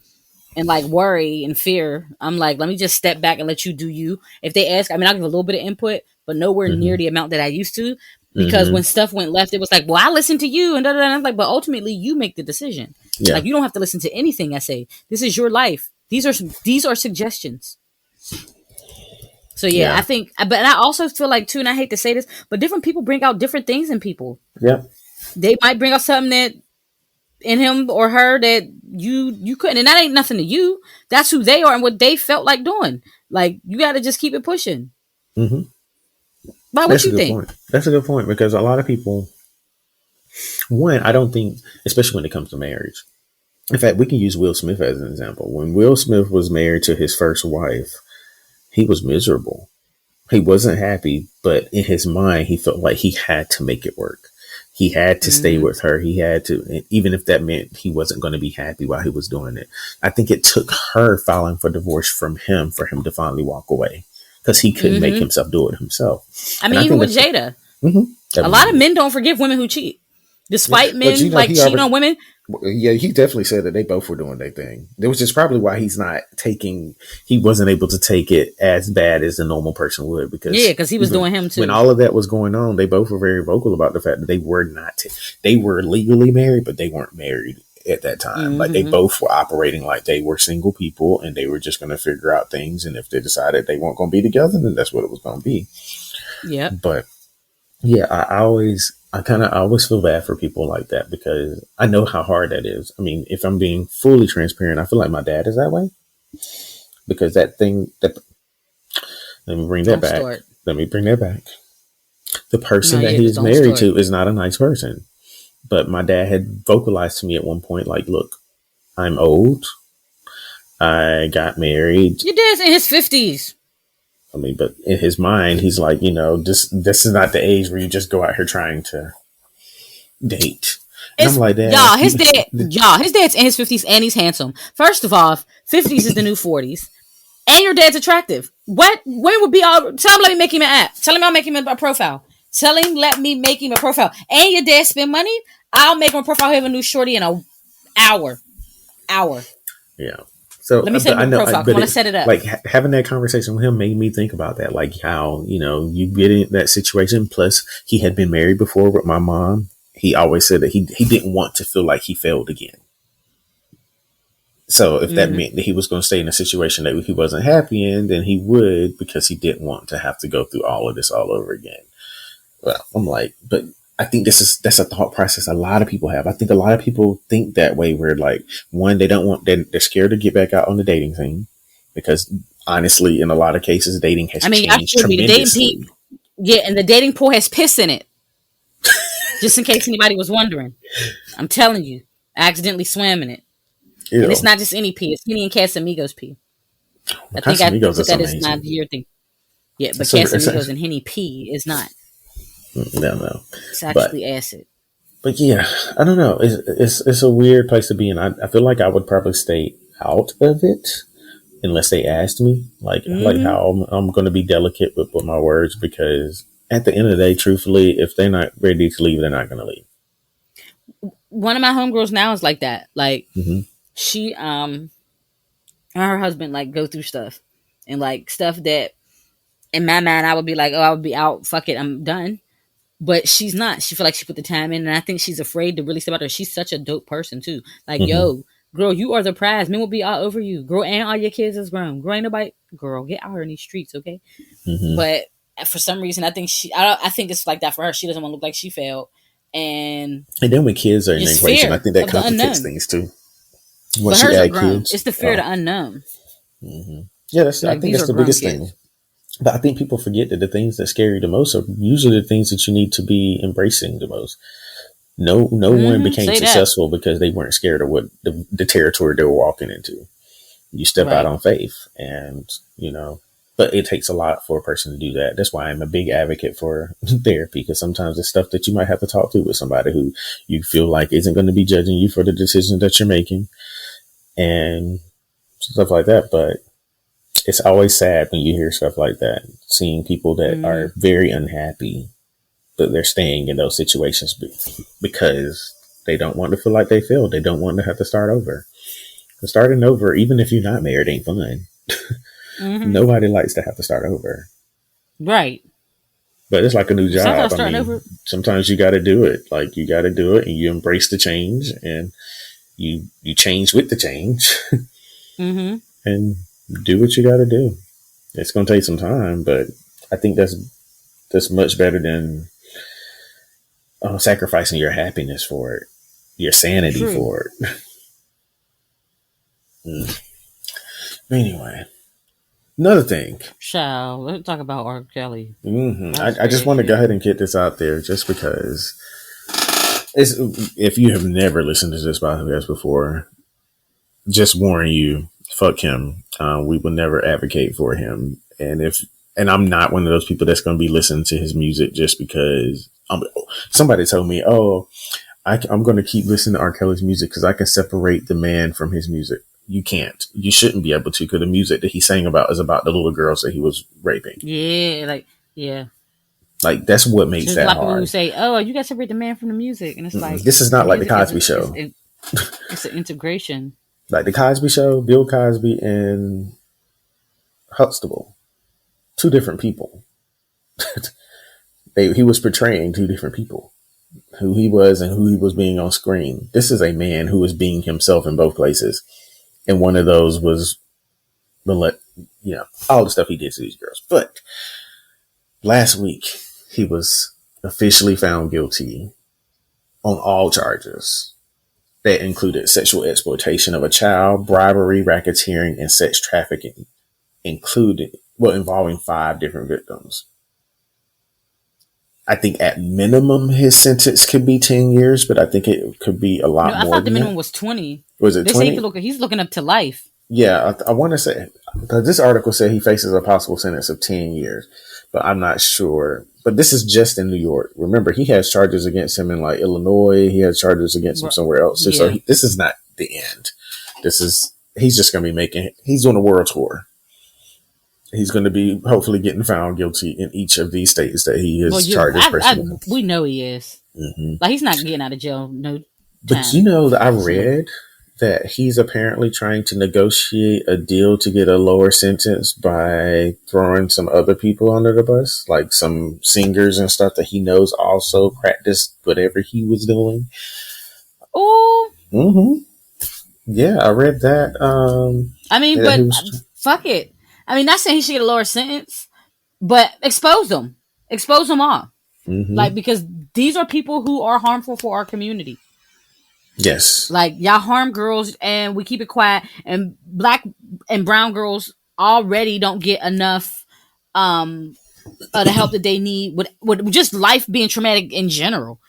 and like worry and fear, I'm like, let me just step back and let you do you. If they ask, I'll give a little bit of input, but nowhere near the amount that I used to. Because when stuff went left, it was like, well, I listened to you, and I'm like, but ultimately you make the decision. Yeah. Like, you don't have to listen to anything I say. This is your life. These are suggestions. So yeah, I think, but I also feel like too, and I hate to say this, but different people bring out different things in people. Yeah, they might bring out something that in him or her that you couldn't, and that ain't nothing to you. That's who they are and what they felt like doing. Like, you got to just keep it pushing. Why? What you think? Point. That's a good point, because a lot of people, one, I don't think, especially when it comes to marriage. In fact, we can use Will Smith as an example. When Will Smith was married to his first wife, he was miserable. He wasn't happy, but in his mind, he felt like he had to make it work. He had to stay with her. He had to, even if that meant he wasn't going to be happy while he was doing it. I think it took her filing for divorce from him for him to finally walk away, because he couldn't make himself do it himself. Even with Jada, a lot of men don't forgive women who cheat. Despite men cheating on women. Yeah, he definitely said that they both were doing their thing. It was just probably why he wasn't able to take it as bad as a normal person would. Because he was doing him too. When all of that was going on, they both were very vocal about the fact that they were they were legally married, but they weren't married at that time. Like, they both were operating like they were single people, and they were just going to figure out things. And if they decided they weren't going to be together, then that's what it was going to be. Yeah. But yeah, I always feel bad for people like that, because I know how hard that is. I mean, if I'm being fully transparent, I feel like my dad is that way, because let me bring that back. Let me bring that back. The person that he is married to is not a nice person, but my dad had vocalized to me at one point, like, look, I'm old. I got married. Your dad's in his 50s. I mean, but in his mind, he's like, this is not the age where you just go out here trying to date. And I'm like, Dad. His dad's in his 50s and he's handsome. First of all, 50s is the new 40s. And your dad's attractive. When would be all? Tell him let me make him an app. Tell him I'll make him a profile. Tell him let me make him a profile. And your dad spend money, I'll make him a profile. He'll have a new shorty in an hour. Yeah. So, Let me set but him I a know, profile. I but want to it set it up. like having that conversation with him made me think about that, like how you get in that situation. Plus, he had been married before with my mom. He always said that he didn't want to feel like he failed again. So if that meant that he was going to stay in a situation that he wasn't happy in, then he would, because he didn't want to have to go through all of this all over again. Well, I'm like, but I think that's a thought process a lot of people have. I think a lot of people think that way, where like, one, they're scared to get back out on the dating scene, because honestly, in a lot of cases, dating has I mean, y'all changed showed me the dating tremendously. pool. Yeah, and the dating pool has piss in it. Just in case anybody was wondering. I'm telling you. I accidentally swam in it. And it's Ew. not just any pee. It's Henny and Casamigos pee. I think I Casamigos put is that as my amazing. year thing. Yeah, but It's Casamigos actually, and Henny pee is not. no. It's But actually acid. yeah, I don't know. It's a weird place to be in. I feel like I would probably stay out of it unless they asked me. Like Mm-hmm. how I'm going to be delicate with my words, because at the end of the day, truthfully, if they're not ready to leave, they're not going to leave. One of my homegirls now is like that. Like Mm-hmm. she and her husband like go through stuff. And like stuff that in my mind I would be like, oh, I would be out, fuck it, I'm done. But she's not. She feel like she put the time in, and I think she's afraid to really step out there. She's such a dope person too. Like, Mm-hmm. yo, girl, you are the prize. Men will be all over you, girl, and all your kids is grown. Girl, ain't nobody. Girl, get out here in these streets, okay? Mm-hmm. But for some reason, I think I think it's like that for her. She doesn't want to look like she failed, and And then when kids are in the it's equation, I fear think that of the complicates unknown. things too. But Once you hers are add grown. kids, It's the fear of oh, the unknown. mm-hmm. Yeah, I Like think these that's are the grown biggest kids. thing. But I think people forget that the things that scare you the most are usually the things that you need to be embracing the most. No one became Say that. successful because they weren't scared of what the territory they were walking into. You step out Right. on faith, and but it takes a lot for a person to do that. That's why I'm a big advocate for therapy, because sometimes it's stuff that you might have to talk to with somebody who you feel like isn't going to be judging you for the decisions that you're making and stuff like that. But it's always sad when you hear stuff like that, seeing people that Mm-hmm. are very unhappy, but they're staying in those situations because they don't want to feel like they failed. They don't want to have to start over. Starting over, even if you're not married, ain't fun. Mm-hmm. Nobody likes to have to start over. Right. But it's like a new Sometimes job. I starting mean, over. sometimes you got to do it. Like, you got to do it, and you embrace the change, and you change with the change, Mm-hmm. and do what you got to do. It's going to take some time, but I think that's much better than sacrificing your happiness for it, your sanity True. for it. Anyway, another thing. Child, let's talk about R. Kelly. I just want to go ahead and get this out there, just because if you have never listened to this podcast before, just warn you, fuck him. We will never advocate for him. And I'm not one of those people that's going to be listening to his music just because somebody told me, I'm going to keep listening to R. Kelly's music because I can separate the man from his music. You can't. You shouldn't be able to, because the music that he sang about is about the little girls that he was raping. Yeah, yeah. Like, that's what makes There's that a lot of people who hard. say, "Oh, you got to separate the man from the music," and it's like This is not like the music Cosby Show. It's an integration. Like the Cosby Show, Bill Cosby and Huxtable, two different people. He was portraying two different people, who he was and who he was being on screen. This is a man who was being himself in both places. And one of those was all the stuff he did to these girls. But last week, he was officially found guilty on all charges that included sexual exploitation of a child, bribery, racketeering, and sex trafficking, involving 5 different victims. I think at minimum his sentence could be 10 years, but I think it could be a lot I more thought the than minimum that. was 20. Was it They 20? say he's looking up to life. Yeah, I want to say, because this article said he faces a possible sentence of 10 years, but I'm not sure. But this is just in New York. Remember, he has charges against him in like Illinois. He has charges against him somewhere else. Yeah. So this is not the end. He's just going to be he's on a world tour. He's going to be hopefully getting found guilty in each of these states that he is charged as person. We know he is. Mm-hmm. Like, he's not getting out of jail. No time. But that I read that he's apparently trying to negotiate a deal to get a lower sentence by throwing some other people under the bus, like some singers and stuff that he knows also practiced whatever he was doing. Oh. Mm-hmm. Yeah, I read that. I mean, but fuck it. I mean, not saying he should get a lower sentence, but expose them. Expose them all. Mm-hmm. Like, because these are people who are harmful for our community. Yes. Like, y'all harm girls and we keep it quiet, and black and brown girls already don't get enough the help that they need with just life being traumatic in general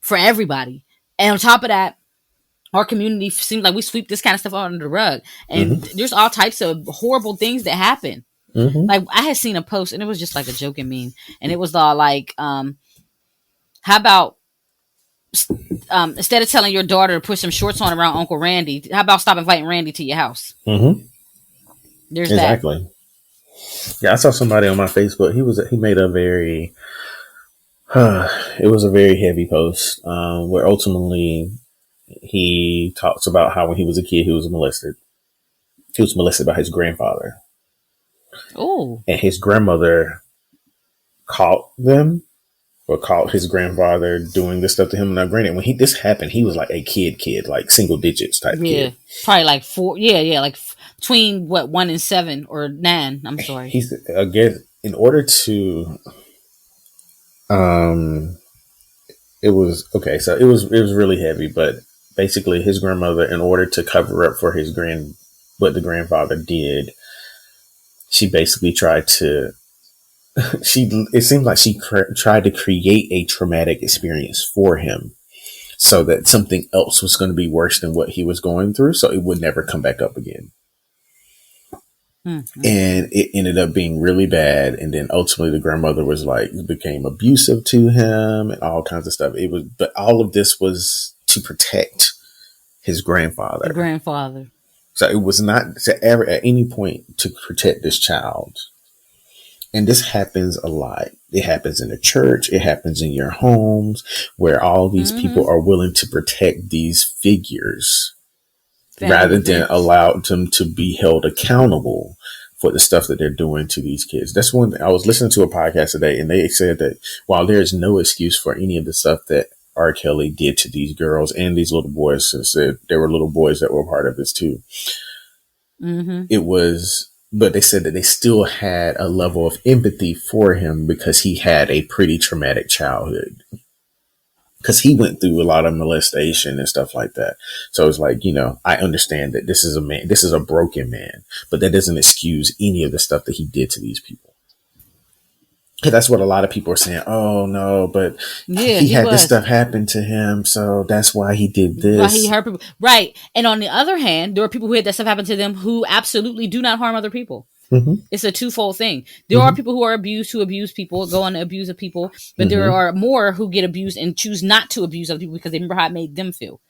for everybody. And on top of that, our community seems like we sweep this kind of stuff under the rug, and there's all types of horrible things that happen. Like, I had seen a post and it was just like a joking meme, and it was all like, how about instead of telling your daughter to put some shorts on around Uncle Randy, how about stop inviting Randy to your house? There's exactly that. Yeah, I saw somebody on my Facebook. He made a very it was a very heavy post where ultimately he talks about how when he was a kid he was molested. He was molested by his grandfather. Oh, and his grandmother caught them. Or caught his grandfather doing this stuff to him. Now, granted, when this happened, he was like a kid, like single digits type kid. Probably like 4. Yeah, like between 1 and 7 or 9. I'm sorry. He's again in order to, it was okay. So it was really heavy, but basically, his grandmother, in order to cover up for what the grandfather did, she basically tried to. It seemed like she tried to create a traumatic experience for him so that something else was going to be worse than what he was going through, so it would never come back up again. And it ended up being really bad. And then ultimately the grandmother became abusive to him and all kinds of stuff. But all of this was to protect his grandfather. The grandfather. So it was not to ever at any point to protect this child. And this happens a lot. It happens in the church. It happens in your homes where all these people are willing to protect these figures rather than allow them to be held accountable for the stuff that they're doing to these kids. That's one thing. I was listening to a podcast today and they said that while there is no excuse for any of the stuff that R. Kelly did to these girls and these little boys, since there were little boys that were part of this too. But they said that they still had a level of empathy for him because he had a pretty traumatic childhood. Because he went through a lot of molestation and stuff like that. So it's like, I understand that this is a broken man, but that doesn't excuse any of the stuff that he did to these people. That's what a lot of people are saying. Oh no, but he had this stuff happen to him, so that's why he did this. Why he hurt people, right? And on the other hand, there are people who had that stuff happen to them who absolutely do not harm other people. It's a twofold thing. There are people who are abused, who abuse people, go on to abuse of people, but there are more who get abused and choose not to abuse other people because they remember how it made them feel.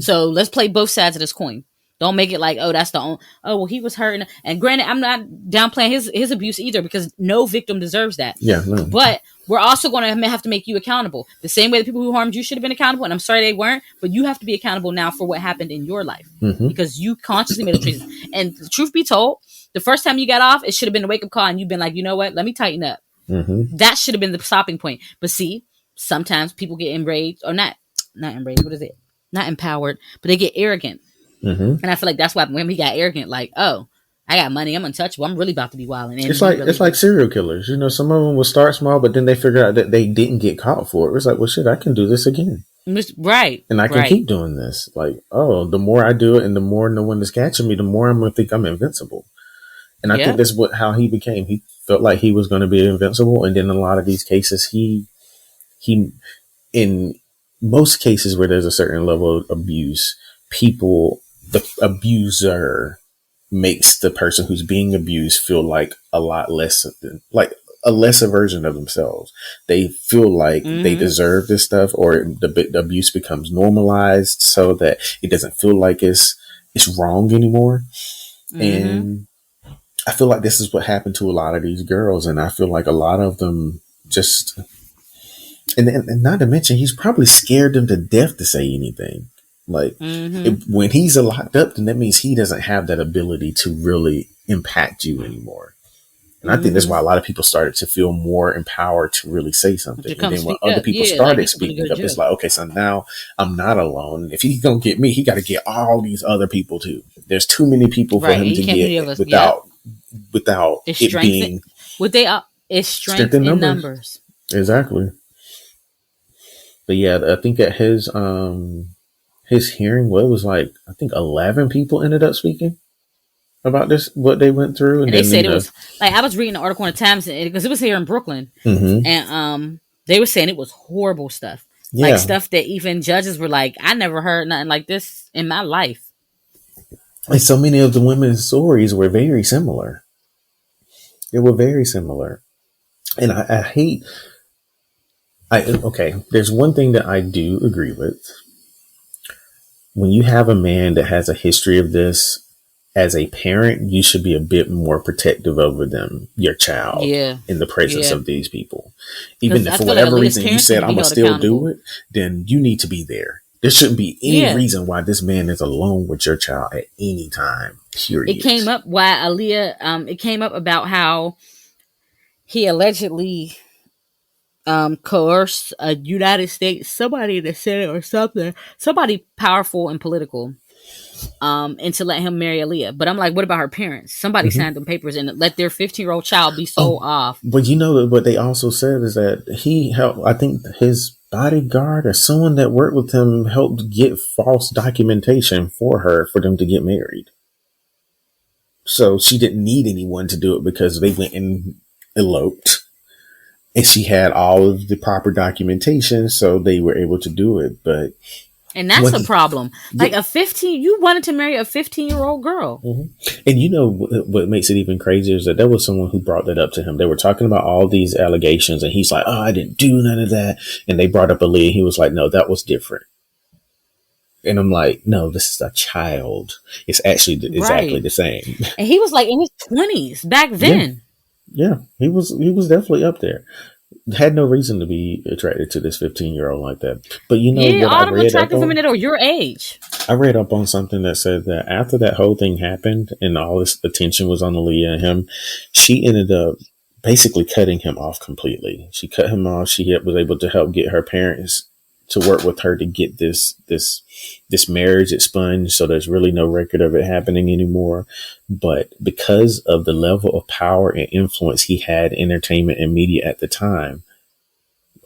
So let's play both sides of this coin. Don't make it like, oh, that's the only, oh, well, he was hurting. And granted, I'm not downplaying his abuse either because no victim deserves that. Yeah, no. But we're also going to have to make you accountable. The same way the people who harmed you should have been accountable. And I'm sorry they weren't, but you have to be accountable now for what happened in your life because you consciously made a choice. And the truth be told, the first time you got off, it should have been a wake up call and you've been like, you know what? Let me tighten up. That should have been the stopping point. But see, sometimes people get enraged or not enraged. What is it? Not empowered, but they get arrogant. And I feel like that's why when we got arrogant, like, oh, I got money, I'm untouchable, I'm really about to be wilding. It's like serial killers. Some of them will start small, but then they figure out that they didn't get caught for it. It's like, well, shit, I can do this again, right? And I can keep doing this. Like, oh, the more I do it, and the more no one is catching me, the more I'm gonna think I'm invincible. And I think that's how he became. He felt like he was going to be invincible, and then in a lot of these cases, he in most cases where there's a certain level of abuse, the abuser makes the person who's being abused feel like a lot less like a lesser version of themselves. They feel like they deserve this stuff, or the abuse becomes normalized so that it doesn't feel like it's wrong anymore. And I feel like this is what happened to a lot of these girls, and I feel like a lot of them just, and not to mention, he's probably scared them to death to say anything. Like, Mm-hmm. when he's locked up, then that means he doesn't have that ability to really impact you anymore. And I think that's Mm-hmm. why a lot of people started to feel more empowered to really say something. To And come then when speak other up. people Yeah, like started he's gonna go speaking to up, it's jail. like, okay, so now I'm not alone. If he's gonna get me, he got to get all these other people too. There's too many people for Right. him He to can't do get any of us. Yep. without It's it strength. being What they are is strength strength in in numbers. numbers. Exactly. But yeah, I think at his hearing, what it was like, I think 11 people ended up speaking about this, what they went through, and And they then said it was like I was reading an article in the Times because it was here in Brooklyn, mm-hmm. and they were saying it was horrible stuff, like Yeah, stuff that even judges were like, I never heard nothing like this in my life. and so many of the women's stories were very similar. They were very similar, and I hate. Okay, there's one thing that I do agree with. When you have a man that has a history of this, as a parent, you should be a bit more protective over them, your child, Yeah, in the presence yeah, of these people. Even because if I for feel like whatever Aaliyah's reason you parents need said, to I'm be going to held still do accountable. it, then you need to be there. There shouldn't be any Yeah, reason why this man is alone with your child at any time, it period. came up why Aaliyah. It came up about how he allegedly coerced a United States somebody in the Senate or something, somebody powerful and political, and to let him marry Aaliyah. But I'm like, what about her parents? Somebody Mm-hmm. signed them papers and let their 15-year-old child be sold Oh, off. but you know what they also said is that he helped, I think his bodyguard or someone that worked with him helped get false documentation for her for them to get married. So she didn't need anyone to do it because they went and eloped. And she had all of the proper documentation, so they were able to do it. But And that's what a he, problem. Like yeah, a 15, you wanted to marry a 15-year-old girl. mm-hmm. And you know what makes it even crazier is that there was someone who brought that up to him. They were talking about all these allegations, and he's like, "Oh, I didn't do none of that." And they brought up Aaliyah. He was like, "No, that was different." And I'm like, "No, this is a child. It's actually exactly Right. the same." And he was like in his 20s back Yeah, then. yeah, he was definitely up there. Had no reason to be attracted to this 15-year-old like that. But you know Yeah, what I all them read up attractive women on? that are your age. I read up on something that said that after that whole thing happened and all this attention was on Aaliyah and him, she ended up basically cutting him off completely. She cut him off. She was able to help get her parents to work with her to get this marriage expunged, so there's really no record of it happening anymore. But because of the level of power and influence he had in entertainment and media at the time,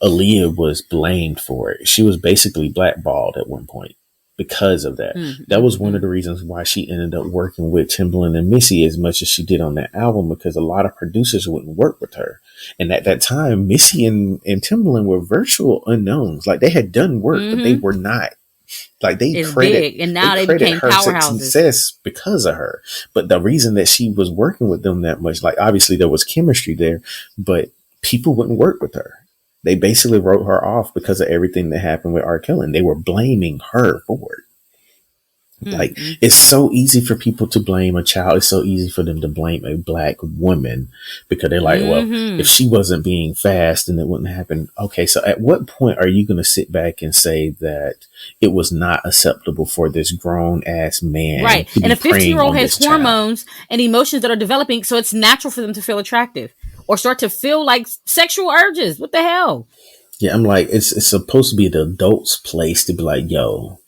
Aaliyah was blamed for it. She was basically blackballed at one point because of that. That was one of the reasons why she ended up working with Timbaland and Missy as much as she did on that album, because a lot of producers wouldn't work with her. And at that time, Missy and Timbaland were virtual unknowns. Like, they had done work, but they were not. Like, It's big, and now they became her powerhouses. success because of her. But the reason that she was working with them that much, like, obviously there was chemistry there, but people wouldn't work with her. They basically wrote her off because of everything that happened with R. Kelly. They were blaming her for it. Like, it's so easy for people to blame a child. It's so easy for them to blame a black woman because they're like, well, if she wasn't being fast, then it wouldn't happen. Okay, so at what point are you going to sit back and say that it was not acceptable for this grown ass man? Right. To and a 15-year-old has this hormones and emotions that are developing, so it's natural for them to feel attractive or start to feel like sexual urges. What the hell? Yeah, I'm like, it's supposed to be the adult's place to be like, yo,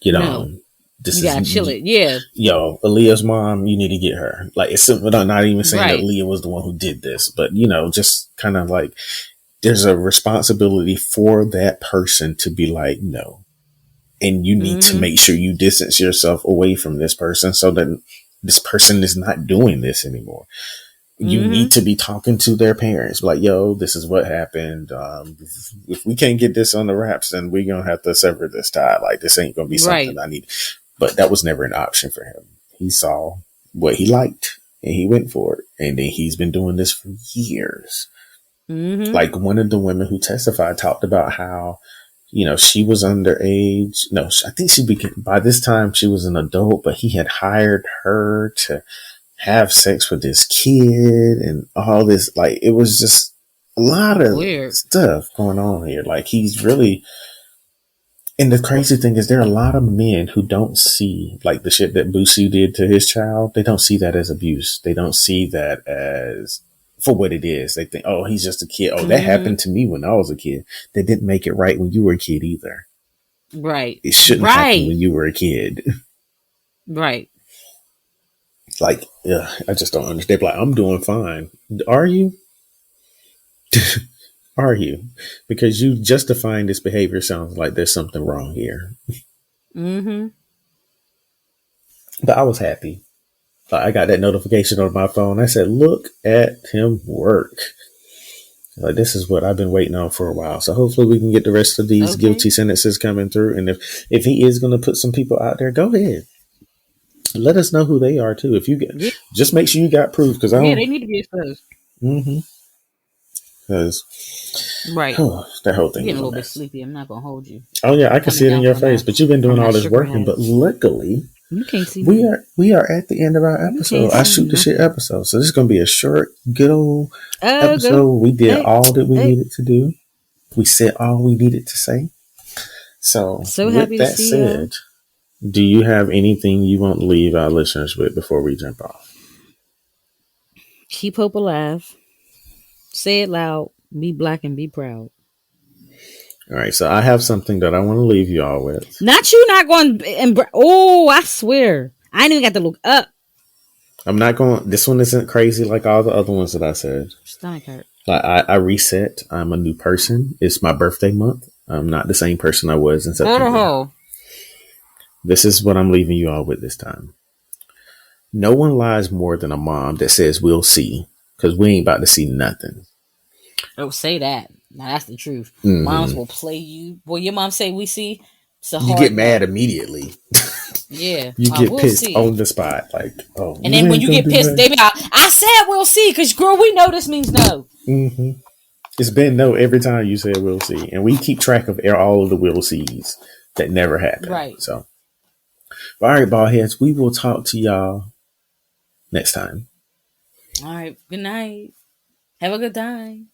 get on. You gotta chill it. Yeah. Yo, Aaliyah's mom, you need to get her. Like, it's simple. Not even saying that Right. Aaliyah was the one who did this, but, you know, just kind of like, there's a responsibility for that person to be like, no. And you need to make sure you distance yourself away from this person so that this person is not doing this anymore. You need to be talking to their parents. Like, yo, this is what happened. If we can't get this on the wraps, then we're going to have to sever this tie. Like, this ain't going to be something I need. But that was never an option for him. He saw what he liked and he went for it. And then he's been doing this for years. Like, one of the women who testified talked about how, you know, she was underage. No, I think by this time she was an adult, but he had hired her to have sex with this kid and all this. Like, it was just a lot of weird stuff going on here. Like, he's really, And the crazy thing is, there are a lot of men who don't see like the shit that Boosie did to his child. They don't see that as abuse. They don't see that as for what it is. They think, oh, he's just a kid. Oh, that happened to me when I was a kid. That didn't make it right when you were a kid either. Right. It shouldn't happen when you were a kid. Right. Like, yeah, I just don't understand. Like, I'm doing fine. Are you? Are you? Because you justifying this behavior sounds like there's something wrong here. Mm-hmm. But I was happy. I got that notification on my phone. I said, look at him work. Like, this is what I've been waiting on for a while. So hopefully we can get the rest of these guilty sentences coming through. And if he is going to put some people out there, go ahead. Let us know who they are too. If you get, just make sure you got proof. Because they need to be exposed. Mm-hmm. Because that whole thing. You're getting a little bit sleepy. I'm not gonna hold you. Oh yeah, I can see it in your face. But you've been doing all this working. But luckily, you can't see we are at the end of our episode. I shoot the shit episode. So this is gonna be a short, good old episode. We did all that we needed to do. We said all we needed to say. So happy to see you. Do you have anything you want to leave our listeners with before we jump off? Keep hope alive. Say it loud. Be black and be proud. All right, so I have something that I want to leave you all with. Not going. I swear, I ain't even got to look up. I'm not going. This one isn't crazy like all the other ones that I said. Stomach hurt. I reset. I'm a new person. It's my birthday month. I'm not the same person I was in September. This is what I'm leaving you all with this time. No one lies more than a mom that says we'll see, because we ain't about to see nothing. Oh, say that. Now that's the truth. Mm-hmm. Moms will play you. Boy, your mom say we see. You get mad immediately. Yeah. You get pissed on the spot. Like, oh. And then when you get pissed, they be like, I said we'll see, because girl, we know this means no. Mm-hmm. It's been no every time you said we'll see. And we keep track of all of the we'll sees that never happen. Right. So, all right, ballheads, we will talk to y'all next time. All right. Good night. Have a good time.